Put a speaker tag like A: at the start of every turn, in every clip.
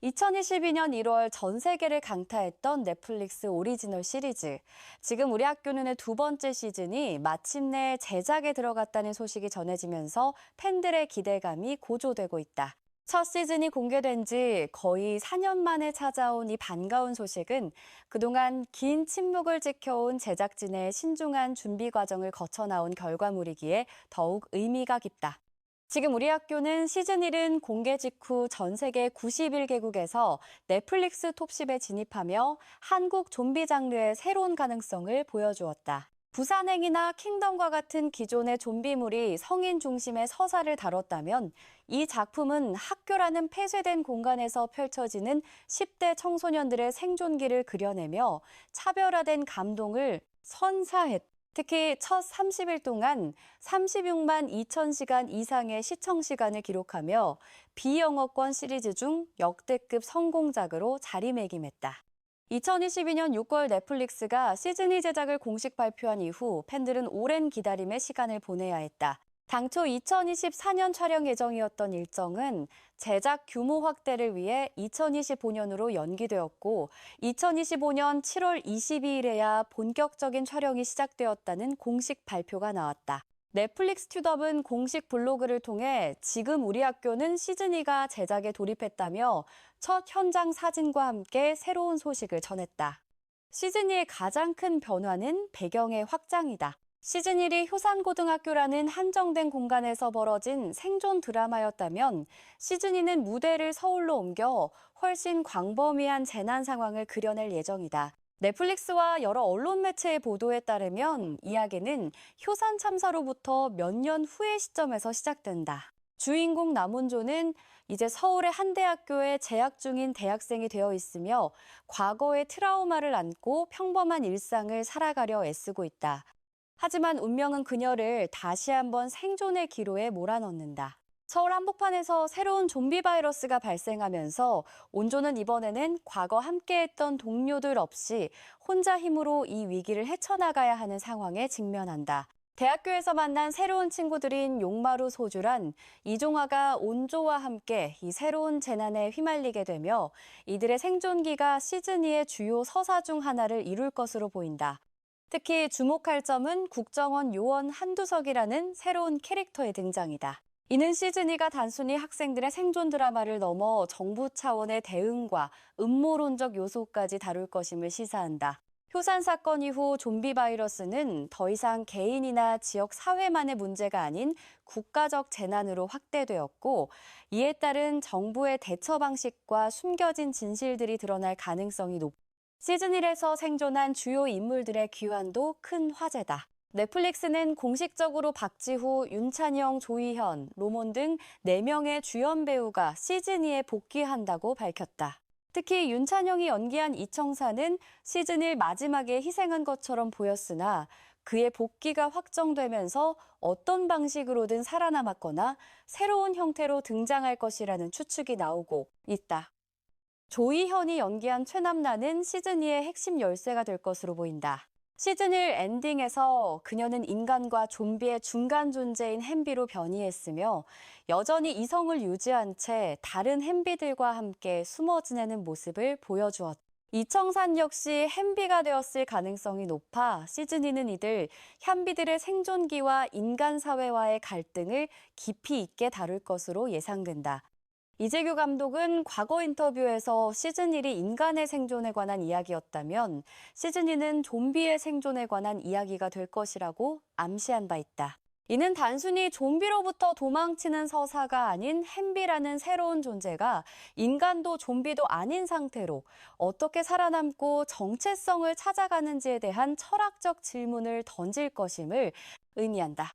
A: 2022년 1월 전 세계를 강타했던 넷플릭스 오리지널 시리즈. 지금 우리 학교는의 두 번째 시즌이 마침내 제작에 들어갔다는 소식이 전해지면서 팬들의 기대감이 고조되고 있다. 첫 시즌이 공개된 지 거의 4년 만에 찾아온 이 반가운 소식은 그동안 긴 침묵을 지켜온 제작진의 신중한 준비 과정을 거쳐 나온 결과물이기에 더욱 의미가 깊다. 지금 우리 학교는 시즌 1은 공개 직후 전 세계 91개국에서 넷플릭스 톱10에 진입하며 한국 좀비 장르의 새로운 가능성을 보여주었다. 부산행이나 킹덤과 같은 기존의 좀비물이 성인 중심의 서사를 다뤘다면 이 작품은 학교라는 폐쇄된 공간에서 펼쳐지는 10대 청소년들의 생존기를 그려내며 차별화된 감동을 선사했다. 특히 첫 30일 동안 36만 2천 시간 이상의 시청 시간을 기록하며 비영어권 시리즈 중 역대급 성공작으로 자리매김했다. 2022년 6월 넷플릭스가 시즌2 제작을 공식 발표한 이후 팬들은 오랜 기다림의 시간을 보내야 했다. 당초 2024년 촬영 예정이었던 일정은 제작 규모 확대를 위해 2025년으로 연기되었고 2025년 7월 22일에야 본격적인 촬영이 시작되었다는 공식 발표가 나왔다. 넷플릭스 튜덥은 공식 블로그를 통해 지금 우리 학교는 시즌2가 제작에 돌입했다며 첫 현장 사진과 함께 새로운 소식을 전했다. 시즌2의 가장 큰 변화는 배경의 확장이다. 시즌 1이 효산고등학교라는 한정된 공간에서 벌어진 생존 드라마였다면 시즌 2는 무대를 서울로 옮겨 훨씬 광범위한 재난 상황을 그려낼 예정이다. 넷플릭스와 여러 언론 매체의 보도에 따르면 이야기는 효산 참사로부터 몇 년 후의 시점에서 시작된다. 주인공 남원조는 이제 서울의 한 대학교에 재학 중인 대학생이 되어 있으며 과거의 트라우마를 안고 평범한 일상을 살아가려 애쓰고 있다. 하지만 운명은 그녀를 다시 한번 생존의 기로에 몰아넣는다. 서울 한복판에서 새로운 좀비 바이러스가 발생하면서 온조는 이번에는 과거 함께했던 동료들 없이 혼자 힘으로 이 위기를 헤쳐나가야 하는 상황에 직면한다. 대학교에서 만난 새로운 친구들인 용마루 소주란 이종화가 온조와 함께 이 새로운 재난에 휘말리게 되며 이들의 생존기가 시즌2의 주요 서사 중 하나를 이룰 것으로 보인다. 특히 주목할 점은 국정원 요원 한두석이라는 새로운 캐릭터의 등장이다. 이는 시즌2가 단순히 학생들의 생존 드라마를 넘어 정부 차원의 대응과 음모론적 요소까지 다룰 것임을 시사한다. 효산 사건 이후 좀비 바이러스는 더 이상 개인이나 지역 사회만의 문제가 아닌 국가적 재난으로 확대되었고 이에 따른 정부의 대처 방식과 숨겨진 진실들이 드러날 가능성이 높다. 시즌 1에서 생존한 주요 인물들의 귀환도 큰 화제다. 넷플릭스는 공식적으로 박지후, 윤찬영, 조희현, 로몬 등 4명의 주연 배우가 시즌 2에 복귀한다고 밝혔다. 특히 윤찬영이 연기한 이청사는 시즌 1 마지막에 희생한 것처럼 보였으나 그의 복귀가 확정되면서 어떤 방식으로든 살아남았거나 새로운 형태로 등장할 것이라는 추측이 나오고 있다. 조희현이 연기한 최남란은 시즌2의 핵심 열쇠가 될 것으로 보인다. 시즌1 엔딩에서 그녀는 인간과 좀비의 중간 존재인 햄비로 변이했으며 여전히 이성을 유지한 채 다른 햄비들과 함께 숨어 지내는 모습을 보여주었다. 이청산 역시 햄비가 되었을 가능성이 높아 시즌2는 이들 햄비들의 생존기와 인간 사회와의 갈등을 깊이 있게 다룰 것으로 예상된다. 이재규 감독은 과거 인터뷰에서 시즌 1이 인간의 생존에 관한 이야기였다면 시즌 2는 좀비의 생존에 관한 이야기가 될 것이라고 암시한 바 있다. 이는 단순히 좀비로부터 도망치는 서사가 아닌 햄비라는 새로운 존재가 인간도 좀비도 아닌 상태로 어떻게 살아남고 정체성을 찾아가는지에 대한 철학적 질문을 던질 것임을 의미한다.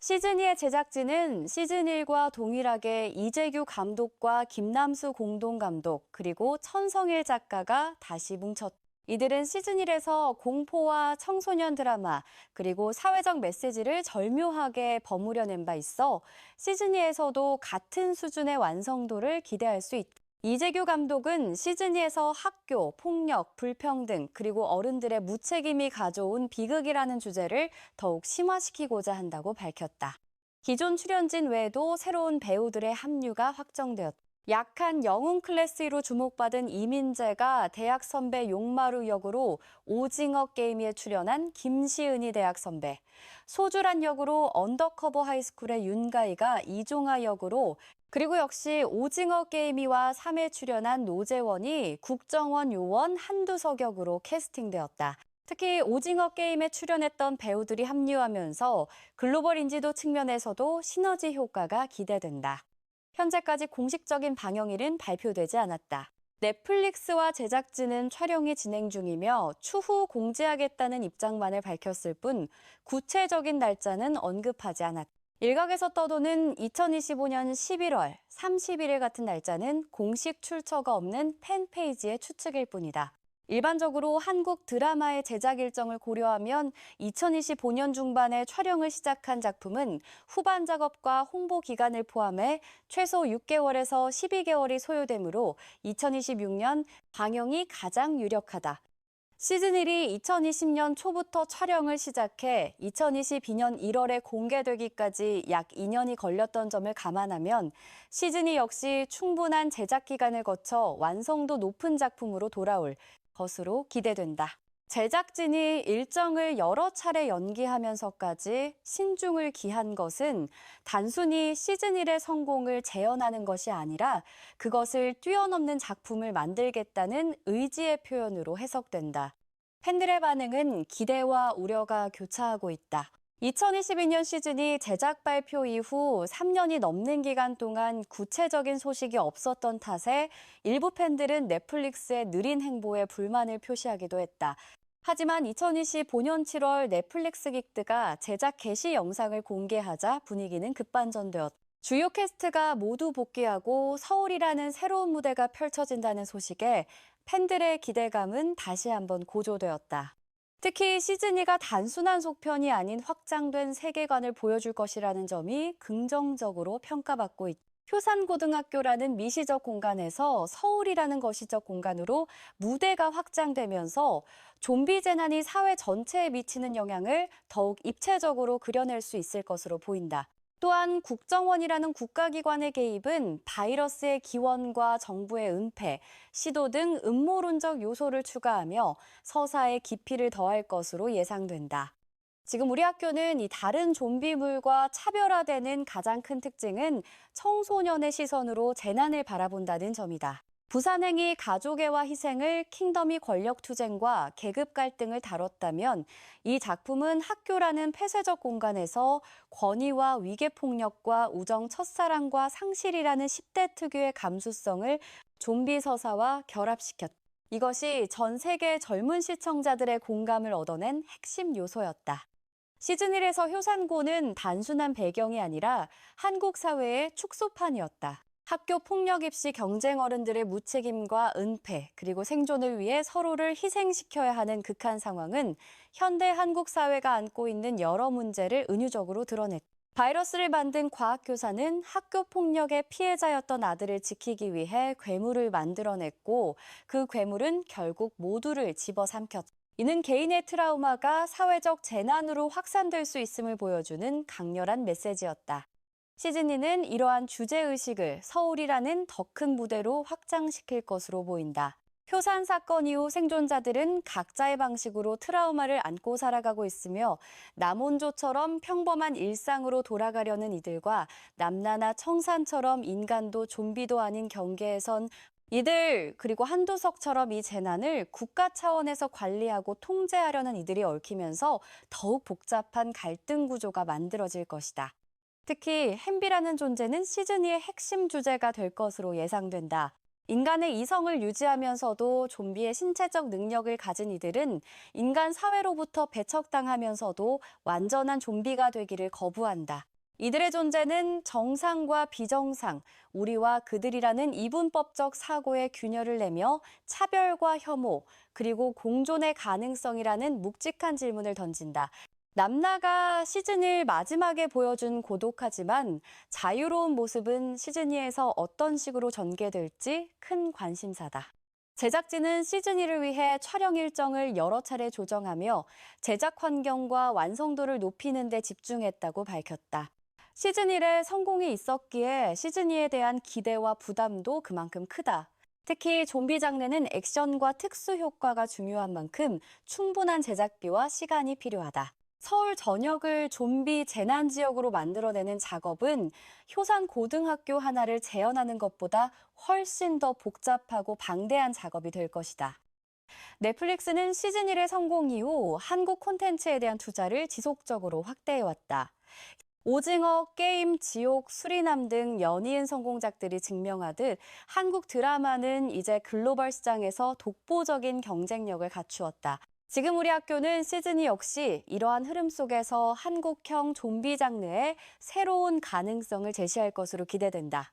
A: 시즌2의 제작진은 시즌1과 동일하게 이재규 감독과 김남수 공동감독 그리고 천성일 작가가 다시 뭉쳤다. 이들은 시즌1에서 공포와 청소년 드라마 그리고 사회적 메시지를 절묘하게 버무려낸 바 있어 시즌2에서도 같은 수준의 완성도를 기대할 수 있다. 이재규 감독은 시즌2에서 학교, 폭력, 불평등, 그리고 어른들의 무책임이 가져온 비극이라는 주제를 더욱 심화시키고자 한다고 밝혔다. 기존 출연진 외에도 새로운 배우들의 합류가 확정되었다. 약한 영웅 클래스로 주목받은 이민재가 대학 선배 용마루 역으로 오징어 게임에 출연한 김시은이 대학 선배, 소주란 역으로 언더커버 하이스쿨의 윤가희가 이종아 역으로, 그리고 역시 오징어 게임이와 3회 출연한 노재원이 국정원 요원 한두석 역으로 캐스팅되었다. 특히 오징어 게임에 출연했던 배우들이 합류하면서 글로벌 인지도 측면에서도 시너지 효과가 기대된다. 현재까지 공식적인 방영일은 발표되지 않았다. 넷플릭스와 제작진은 촬영이 진행 중이며 추후 공지하겠다는 입장만을 밝혔을 뿐 구체적인 날짜는 언급하지 않았다. 일각에서 떠도는 2025년 11월 30일 같은 날짜는 공식 출처가 없는 팬페이지의 추측일 뿐이다. 일반적으로 한국 드라마의 제작 일정을 고려하면 2025년 중반에 촬영을 시작한 작품은 후반 작업과 홍보 기간을 포함해 최소 6개월에서 12개월이 소요되므로 2026년 방영이 가장 유력하다. 시즌1이 2020년 초부터 촬영을 시작해 2022년 1월에 공개되기까지 약 2년이 걸렸던 점을 감안하면 시즌2 역시 충분한 제작 기간을 거쳐 완성도 높은 작품으로 돌아올 것으로 기대된다. 제작진이 일정을 여러 차례 연기하면서까지 신중을 기한 것은 단순히 시즌1의 성공을 재현하는 것이 아니라 그것을 뛰어넘는 작품을 만들겠다는 의지의 표현으로 해석된다. 팬들의 반응은 기대와 우려가 교차하고 있다. 2022년 시즌이 제작 발표 이후 3년이 넘는 기간 동안 구체적인 소식이 없었던 탓에 일부 팬들은 넷플릭스의 느린 행보에 불만을 표시하기도 했다. 하지만 2025년 7월 넷플릭스 긱드가 제작 개시 영상을 공개하자 분위기는 급반전되었다. 주요 캐스트가 모두 복귀하고 서울이라는 새로운 무대가 펼쳐진다는 소식에 팬들의 기대감은 다시 한번 고조되었다. 특히 시즌2가 단순한 속편이 아닌 확장된 세계관을 보여줄 것이라는 점이 긍정적으로 평가받고 있다. 효산고등학교라는 미시적 공간에서 서울이라는 거시적 공간으로 무대가 확장되면서 좀비 재난이 사회 전체에 미치는 영향을 더욱 입체적으로 그려낼 수 있을 것으로 보인다. 또한 국정원이라는 국가기관의 개입은 바이러스의 기원과 정부의 은폐, 시도 등 음모론적 요소를 추가하며 서사의 깊이를 더할 것으로 예상된다. 지금 우리 학교는 이 다른 좀비물과 차별화되는 가장 큰 특징은 청소년의 시선으로 재난을 바라본다는 점이다. 부산행이 가족애와 희생을, 킹덤이 권력투쟁과 계급 갈등을 다뤘다면 이 작품은 학교라는 폐쇄적 공간에서 권위와 위계폭력과 우정 첫사랑과 상실이라는 10대 특유의 감수성을 좀비 서사와 결합시켰다. 이것이 전 세계 젊은 시청자들의 공감을 얻어낸 핵심 요소였다. 시즌1에서 효산고는 단순한 배경이 아니라 한국 사회의 축소판이었다. 학교 폭력 입시 경쟁 어른들의 무책임과 은폐, 그리고 생존을 위해 서로를 희생시켜야 하는 극한 상황은 현대 한국 사회가 안고 있는 여러 문제를 은유적으로 드러냈다. 바이러스를 만든 과학교사는 학교 폭력의 피해자였던 아들을 지키기 위해 괴물을 만들어냈고 그 괴물은 결국 모두를 집어삼켰다. 이는 개인의 트라우마가 사회적 재난으로 확산될 수 있음을 보여주는 강렬한 메시지였다. 시즌2는 이러한 주제의식을 서울이라는 더 큰 무대로 확장시킬 것으로 보인다. 효산 사건 이후 생존자들은 각자의 방식으로 트라우마를 안고 살아가고 있으며 남원조처럼 평범한 일상으로 돌아가려는 이들과 남나나 청산처럼 인간도 좀비도 아닌 경계에 선 이들, 그리고 한두석처럼 이 재난을 국가 차원에서 관리하고 통제하려는 이들이 얽히면서 더욱 복잡한 갈등 구조가 만들어질 것이다. 특히 햄비라는 존재는 시즌2의 핵심 주제가 될 것으로 예상된다. 인간의 이성을 유지하면서도 좀비의 신체적 능력을 가진 이들은 인간 사회로부터 배척당하면서도 완전한 좀비가 되기를 거부한다. 이들의 존재는 정상과 비정상, 우리와 그들이라는 이분법적 사고의 균열을 내며 차별과 혐오, 그리고 공존의 가능성이라는 묵직한 질문을 던진다. 남나가 시즌1 마지막에 보여준 고독하지만 자유로운 모습은 시즌2에서 어떤 식으로 전개될지 큰 관심사다. 제작진은 시즌2를 위해 촬영 일정을 여러 차례 조정하며 제작 환경과 완성도를 높이는 데 집중했다고 밝혔다. 시즌 1에 성공이 있었기에 시즌 2에 대한 기대와 부담도 그만큼 크다. 특히 좀비 장르는 액션과 특수 효과가 중요한 만큼 충분한 제작비와 시간이 필요하다. 서울 전역을 좀비 재난 지역으로 만들어내는 작업은 효산 고등학교 하나를 재현하는 것보다 훨씬 더 복잡하고 방대한 작업이 될 것이다. 넷플릭스는 시즌 1의 성공 이후 한국 콘텐츠에 대한 투자를 지속적으로 확대해왔다. 오징어, 게임, 지옥, 수리남 등 연이은 성공작들이 증명하듯 한국 드라마는 이제 글로벌 시장에서 독보적인 경쟁력을 갖추었다. 지금 우리 학교는 시즌2 역시 이러한 흐름 속에서 한국형 좀비 장르의 새로운 가능성을 제시할 것으로 기대된다.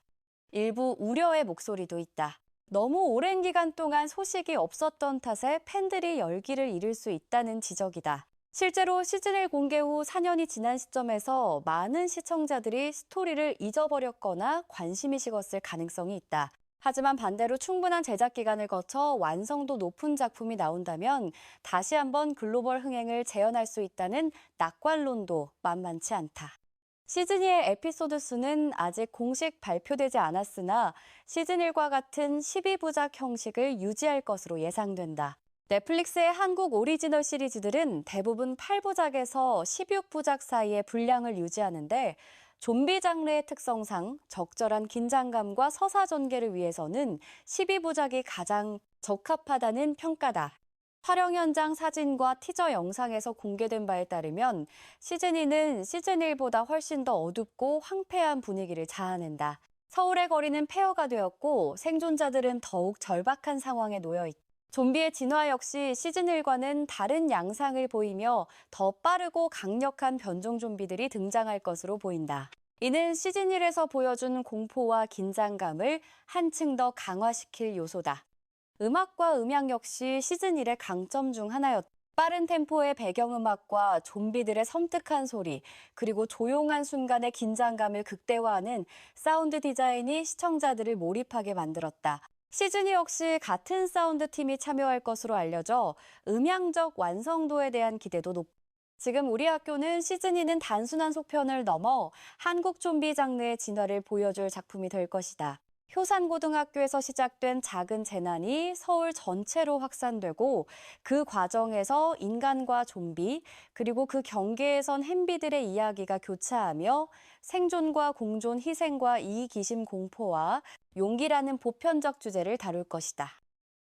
A: 일부 우려의 목소리도 있다. 너무 오랜 기간 동안 소식이 없었던 탓에 팬들이 열기를 잃을 수 있다는 지적이다. 실제로 시즌1 공개 후 4년이 지난 시점에서 많은 시청자들이 스토리를 잊어버렸거나 관심이 식었을 가능성이 있다. 하지만 반대로 충분한 제작 기간을 거쳐 완성도 높은 작품이 나온다면 다시 한번 글로벌 흥행을 재현할 수 있다는 낙관론도 만만치 않다. 시즌2의 에피소드 수는 아직 공식 발표되지 않았으나 시즌1과 같은 12부작 형식을 유지할 것으로 예상된다. 넷플릭스의 한국 오리지널 시리즈들은 대부분 8부작에서 16부작 사이의 분량을 유지하는데 좀비 장르의 특성상 적절한 긴장감과 서사 전개를 위해서는 12부작이 가장 적합하다는 평가다. 촬영 현장 사진과 티저 영상에서 공개된 바에 따르면 시즌2는 시즌1보다 훨씬 더 어둡고 황폐한 분위기를 자아낸다. 서울의 거리는 폐허가 되었고 생존자들은 더욱 절박한 상황에 놓여 있다. 좀비의 진화 역시 시즌1과는 다른 양상을 보이며 더 빠르고 강력한 변종 좀비들이 등장할 것으로 보인다. 이는 시즌1에서 보여준 공포와 긴장감을 한층 더 강화시킬 요소다. 음악과 음향 역시 시즌1의 강점 중 하나였다. 빠른 템포의 배경음악과 좀비들의 섬뜩한 소리, 그리고 조용한 순간의 긴장감을 극대화하는 사운드 디자인이 시청자들을 몰입하게 만들었다. 시즌2 역시 같은 사운드 팀이 참여할 것으로 알려져 음향적 완성도에 대한 기대도 높다. 지금 우리 학교는 시즌2는 단순한 속편을 넘어 한국 좀비 장르의 진화를 보여줄 작품이 될 것이다. 효산고등학교에서 시작된 작은 재난이 서울 전체로 확산되고 그 과정에서 인간과 좀비, 그리고 그 경계에 선 햄비들의 이야기가 교차하며 생존과 공존 희생과 이기심 공포와 용기라는 보편적 주제를 다룰 것이다.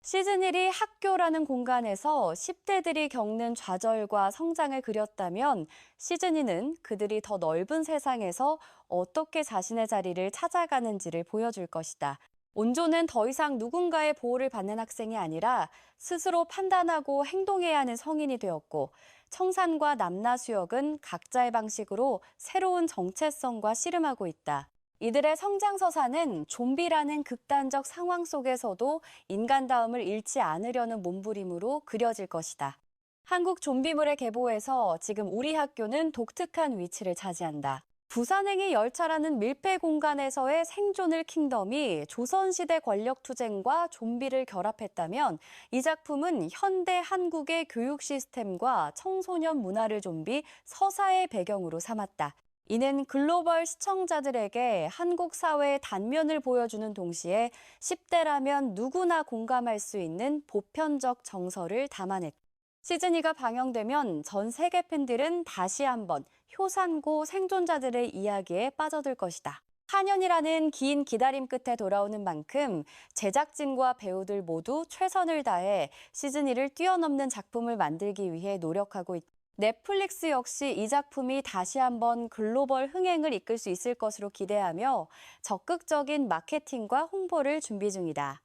A: 시즌1이 학교라는 공간에서 10대들이 겪는 좌절과 성장을 그렸다면 시즌2는 그들이 더 넓은 세상에서 어떻게 자신의 자리를 찾아가는지를 보여줄 것이다. 온조는 더 이상 누군가의 보호를 받는 학생이 아니라 스스로 판단하고 행동해야 하는 성인이 되었고, 청산과 남나수역은 각자의 방식으로 새로운 정체성과 씨름하고 있다. 이들의 성장서사는 좀비라는 극단적 상황 속에서도 인간다움을 잃지 않으려는 몸부림으로 그려질 것이다. 한국 좀비물의 계보에서 지금 우리 학교는 독특한 위치를 차지한다. 부산행이 열차라는 밀폐 공간에서의 생존을 킹덤이 조선시대 권력투쟁과 좀비를 결합했다면 이 작품은 현대 한국의 교육 시스템과 청소년 문화를 좀비 서사의 배경으로 삼았다. 이는 글로벌 시청자들에게 한국 사회의 단면을 보여주는 동시에 10대라면 누구나 공감할 수 있는 보편적 정서를 담아냈다. 시즌2가 방영되면 전 세계 팬들은 다시 한번 효산고 생존자들의 이야기에 빠져들 것이다. 4년이라는 긴 기다림 끝에 돌아오는 만큼 제작진과 배우들 모두 최선을 다해 시즌2를 뛰어넘는 작품을 만들기 위해 노력하고 있다. 넷플릭스 역시 이 작품이 다시 한번 글로벌 흥행을 이끌 수 있을 것으로 기대하며 적극적인 마케팅과 홍보를 준비 중이다.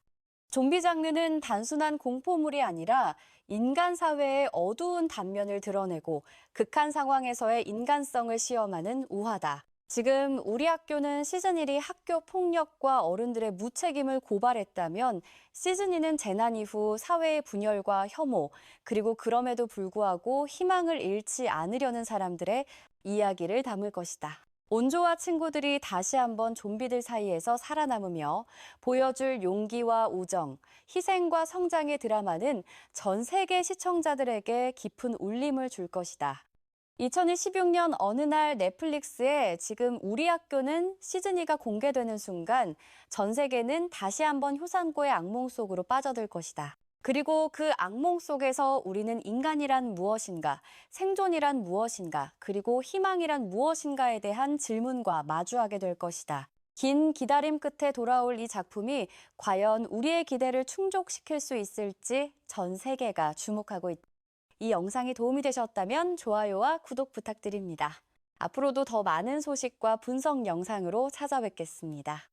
A: 좀비 장르는 단순한 공포물이 아니라 인간 사회의 어두운 단면을 드러내고 극한 상황에서의 인간성을 시험하는 우화다. 지금 우리 학교는 시즌1이 학교 폭력과 어른들의 무책임을 고발했다면 시즌2는 재난 이후 사회의 분열과 혐오, 그리고 그럼에도 불구하고 희망을 잃지 않으려는 사람들의 이야기를 담을 것이다. 온조와 친구들이 다시 한번 좀비들 사이에서 살아남으며 보여줄 용기와 우정, 희생과 성장의 드라마는 전 세계 시청자들에게 깊은 울림을 줄 것이다. 2016년 어느 날 넷플릭스에 지금 우리 학교는 시즌2가 공개되는 순간 전 세계는 다시 한번 효산고의 악몽 속으로 빠져들 것이다. 그리고 그 악몽 속에서 우리는 인간이란 무엇인가, 생존이란 무엇인가, 그리고 희망이란 무엇인가에 대한 질문과 마주하게 될 것이다. 긴 기다림 끝에 돌아올 이 작품이 과연 우리의 기대를 충족시킬 수 있을지 전 세계가 주목하고 있다. 이 영상이 도움이 되셨다면 좋아요와 구독 부탁드립니다. 앞으로도 더 많은 소식과 분석 영상으로 찾아뵙겠습니다.